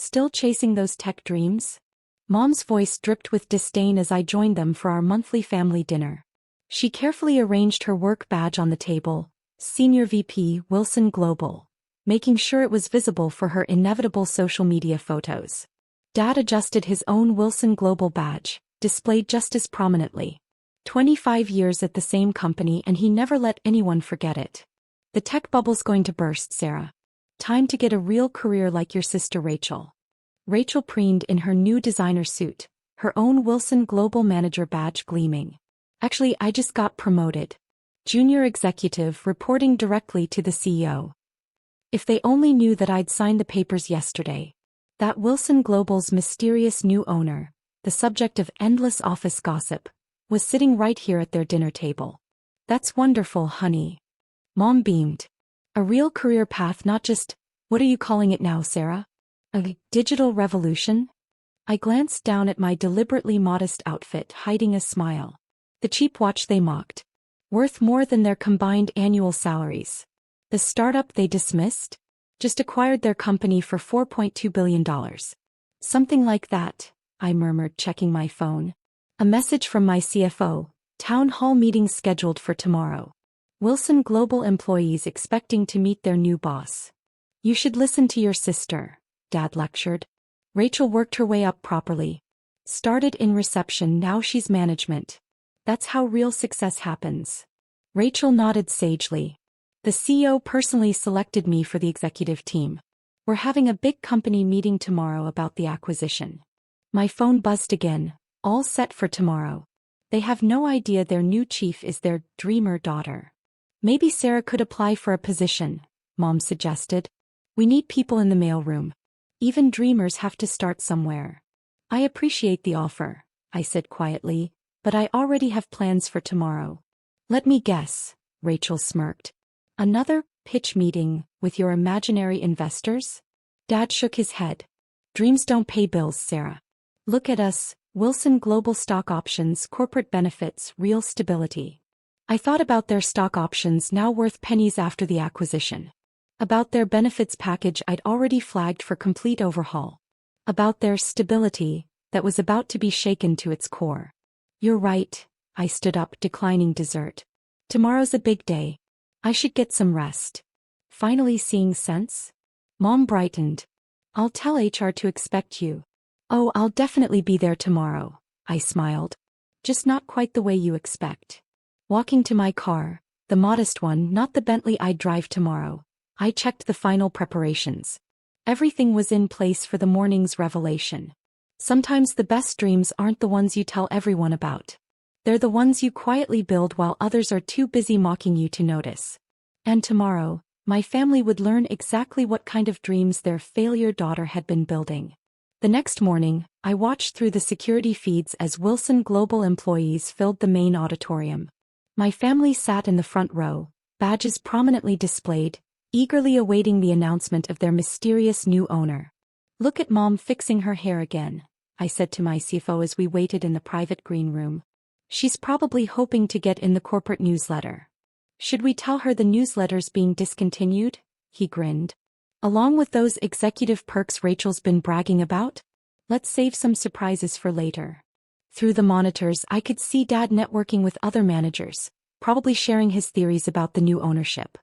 Still chasing those tech dreams? Mom's voice dripped with disdain as I joined them for our monthly family dinner. She carefully arranged her work badge on the table, Senior VP Wilson Global, making sure it was visible for her inevitable social media photos. Dad adjusted his own Wilson Global badge, displayed just as prominently. 25 years at the same company and he never let anyone forget it. The tech bubble's going to burst, Sarah. Time to get a real career like your sister Rachel. Rachel preened in her new designer suit, her own Wilson Global Manager badge gleaming. Actually, I just got promoted. Junior executive reporting directly to the CEO. If they only knew that I'd signed the papers yesterday. That Wilson Global's mysterious new owner, the subject of endless office gossip, was sitting right here at their dinner table. That's wonderful, honey. Mom beamed. A real career path, not just, what are you calling it now, Sarah? A digital revolution? I glanced down at my deliberately modest outfit, hiding a smile. The cheap watch they mocked. Worth more than their combined annual salaries. The startup they dismissed? Just acquired their company for $4.2 billion. Something like that, I murmured, checking my phone. A message from my CFO, town hall meeting scheduled for tomorrow. Wilson Global employees expecting to meet their new boss. You should listen to your sister, Dad lectured. Rachel worked her way up properly. Started in reception, now she's management. That's how real success happens. Rachel nodded sagely. The CEO personally selected me for the executive team. We're having a big company meeting tomorrow about the acquisition. My phone buzzed again, all set for tomorrow. They have no idea their new chief is their dreamer daughter. Maybe Sarah could apply for a position, Mom suggested. We need people in the mailroom. Even dreamers have to start somewhere. I appreciate the offer, I said quietly, but I already have plans for tomorrow. Let me guess, Rachel smirked. Another pitch meeting with your imaginary investors? Dad shook his head. Dreams don't pay bills, Sarah. Look at us, Wilson Global stock options, corporate benefits, real stability. I thought about their stock options now worth pennies after the acquisition. About their benefits package I'd already flagged for complete overhaul. About their stability that was about to be shaken to its core. You're right, I stood up, declining dessert. Tomorrow's a big day. I should get some rest. Finally seeing sense? Mom brightened. I'll tell HR to expect you. Oh, I'll definitely be there tomorrow, I smiled. Just not quite the way you expect. Walking to my car, the modest one, not the Bentley I'd drive tomorrow, I checked the final preparations. Everything was in place for the morning's revelation. Sometimes the best dreams aren't the ones you tell everyone about. They're the ones you quietly build while others are too busy mocking you to notice. And tomorrow, my family would learn exactly what kind of dreams their failure daughter had been building. The next morning, I watched through the security feeds as Wilson Global employees filled the main auditorium. My family sat in the front row, badges prominently displayed, eagerly awaiting the announcement of their mysterious new owner. Look at Mom fixing her hair again, I said to my CFO as we waited in the private green room. She's probably hoping to get in the corporate newsletter. Should we tell her the newsletter's being discontinued? He grinned. Along with those executive perks Rachel's been bragging about? Let's save some surprises for later. Through the monitors I could see Dad networking with other managers, probably sharing his theories about the new ownership.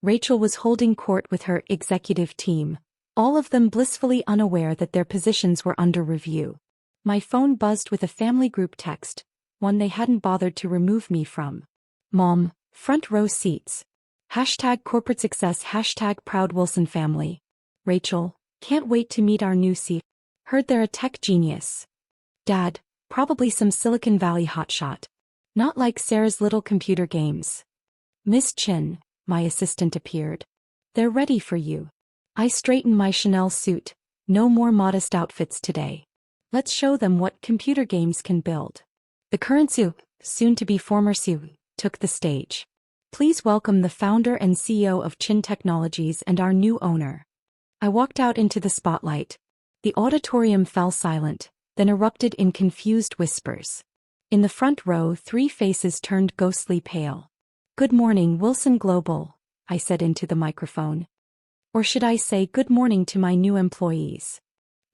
Rachel was holding court with her executive team, all of them blissfully unaware that their positions were under review. My phone buzzed with a family group text, one they hadn't bothered to remove me from. Mom, front row seats. Hashtag corporate success, hashtag proud Wilson family. Rachel, can't wait to meet our new CEO. Heard they're a tech genius. Dad, probably some Silicon Valley hotshot. Not like Sarah's little computer games. Miss Chin, my assistant appeared. They're ready for you. I straightened my Chanel suit. No more modest outfits today. Let's show them what computer games can build. The current CEO, soon to be former CEO, took the stage. Please welcome the founder and CEO of Chin Technologies and our new owner. I walked out into the spotlight. The auditorium fell silent, then erupted in confused whispers. In the front row, 3 faces turned ghostly pale. Good morning, Wilson Global, I said into the microphone. Or should I say good morning to my new employees?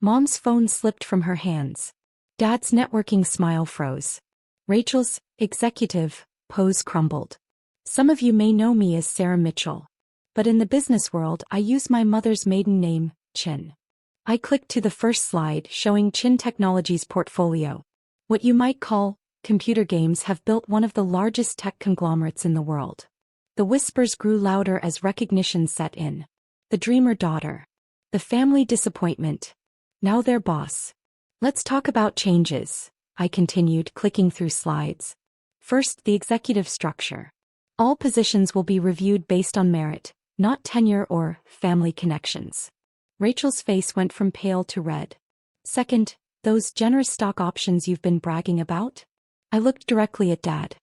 Mom's phone slipped from her hands. Dad's networking smile froze. Rachel's executive pose crumbled. Some of you may know me as Sarah Mitchell. But in the business world, I use my mother's maiden name, Chin. I clicked to the first slide showing Chin Technologies' portfolio. What you might call computer games have built one of the largest tech conglomerates in the world. The whispers grew louder as recognition set in. The dreamer daughter. The family disappointment. Now their boss. Let's talk about changes, I continued, clicking through slides. First, the executive structure. All positions will be reviewed based on merit, not tenure or family connections. Rachel's face went from pale to red. Second, those generous stock options you've been bragging about? I looked directly at Dad.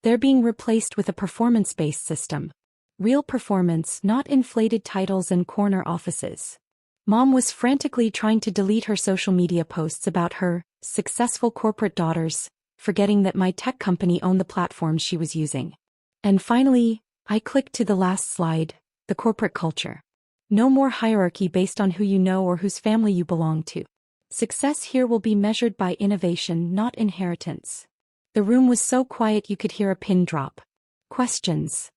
They're being replaced with a performance-based system. Real performance, not inflated titles and corner offices. Mom was frantically trying to delete her social media posts about her successful corporate daughters, forgetting that my tech company owned the platforms she was using. And finally, I clicked to the last slide, the corporate culture. No more hierarchy based on who you know or whose family you belong to. Success here will be measured by innovation, not inheritance. The room was so quiet you could hear a pin drop. Questions?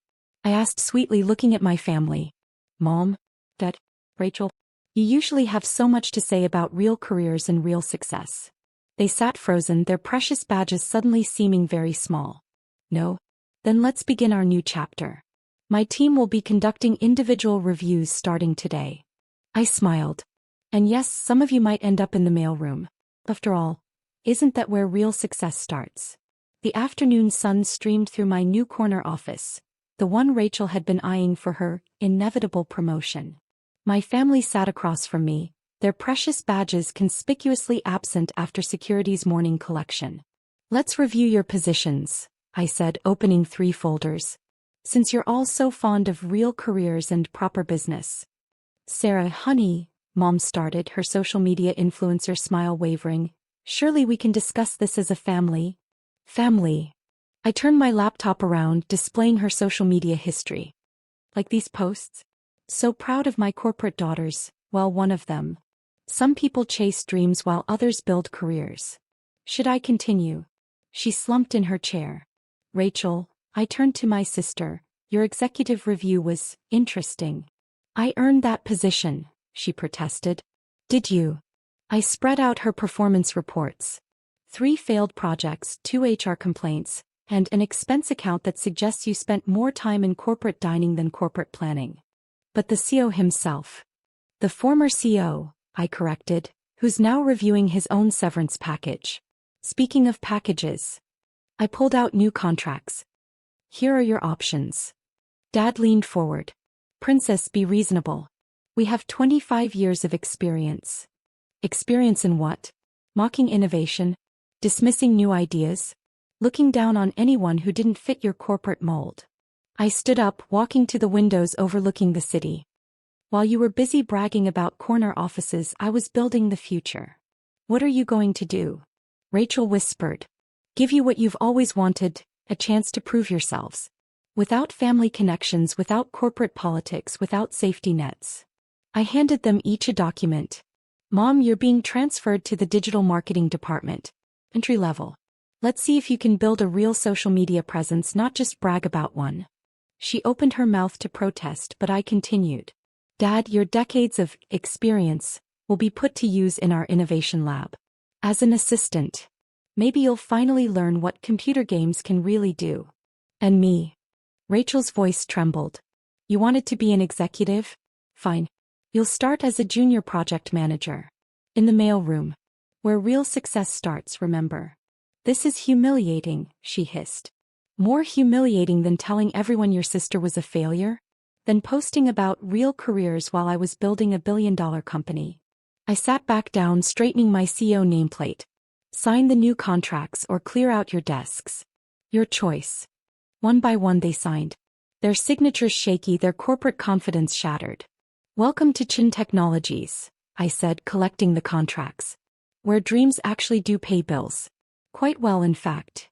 I asked sweetly, looking at my family. Mom? Dad? Rachel? You usually have so much to say about real careers and real success. They sat frozen, their precious badges suddenly seeming very small. No? Then let's begin our new chapter. My team will be conducting individual reviews starting today. I smiled. And yes, some of you might end up in the mailroom. After all, isn't that where real success starts? The afternoon sun streamed through my new corner office, the one Rachel had been eyeing for her inevitable promotion. My family sat across from me, their precious badges conspicuously absent after security's morning collection. Let's review your positions, I said, opening 3 folders. Since you're all so fond of real careers and proper business. Sarah, honey, Mom started, her social media influencer smile wavering. Surely we can discuss this as a family. Family. I turned my laptop around, displaying her social media history. Like these posts? So proud of my corporate daughters, well, one of them. Some people chase dreams while others build careers. Should I continue? She slumped in her chair. Rachel, I turned to my sister. Your executive review was interesting. I earned that position, she protested. Did you? I spread out her performance reports. 3 failed projects, 2 HR complaints, and an expense account that suggests you spent more time in corporate dining than corporate planning. But the CEO himself. The former CEO, I corrected, who's now reviewing his own severance package. Speaking of packages. I pulled out new contracts. Here are your options. Dad leaned forward. Princess, be reasonable. We have 25 years of experience. Experience in what? Mocking innovation? Dismissing new ideas? Looking down on anyone who didn't fit your corporate mold. I stood up, walking to the windows overlooking the city. While you were busy bragging about corner offices, I was building the future. What are you going to do? Rachel whispered. Give you what you've always wanted, a chance to prove yourselves. Without family connections, without corporate politics, without safety nets. I handed them each a document. Mom, you're being transferred to the digital marketing department. Entry level. Let's see if you can build a real social media presence, not just brag about one. She opened her mouth to protest, but I continued. Dad, your decades of experience will be put to use in our innovation lab. As an assistant. Maybe you'll finally learn what computer games can really do. And me. Rachel's voice trembled. You wanted to be an executive? Fine. You'll start as a junior project manager. In the mailroom. Where real success starts, remember. This is humiliating, she hissed. More humiliating than telling everyone your sister was a failure? Than posting about real careers while I was building a billion-dollar company. I sat back down, straightening my CEO nameplate. Sign the new contracts or clear out your desks. Your choice. One by one they signed. Their signatures shaky, their corporate confidence shattered. Welcome to Chin Technologies, I said, collecting the contracts. Where dreams actually do pay bills. Quite well, in fact.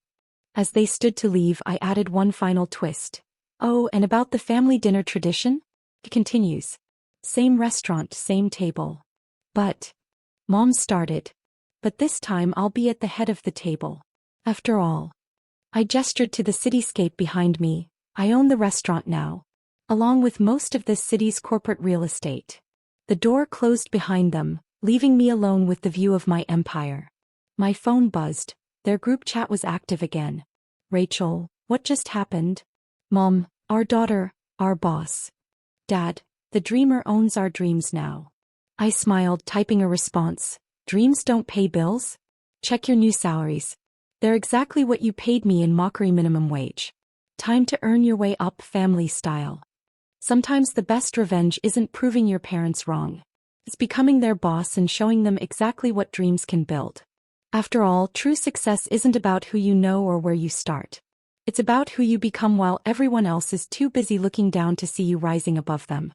As they stood to leave, I added one final twist. Oh, and about the family dinner tradition? It continues. Same restaurant, same table. But Mom started. But this time I'll be at the head of the table. After all. I gestured to the cityscape behind me. I own the restaurant now. Along with most of this city's corporate real estate. The door closed behind them, leaving me alone with the view of my empire. My phone buzzed. Their group chat was active again. Rachel, what just happened? Mom, our daughter, our boss. Dad, the dreamer owns our dreams now. I smiled, typing a response. Dreams don't pay bills? Check your new salaries. They're exactly what you paid me in mockery minimum wage. Time to earn your way up family style. Sometimes the best revenge isn't proving your parents wrong. It's becoming their boss and showing them exactly what dreams can build. After all, true success isn't about who you know or where you start. It's about who you become while everyone else is too busy looking down to see you rising above them.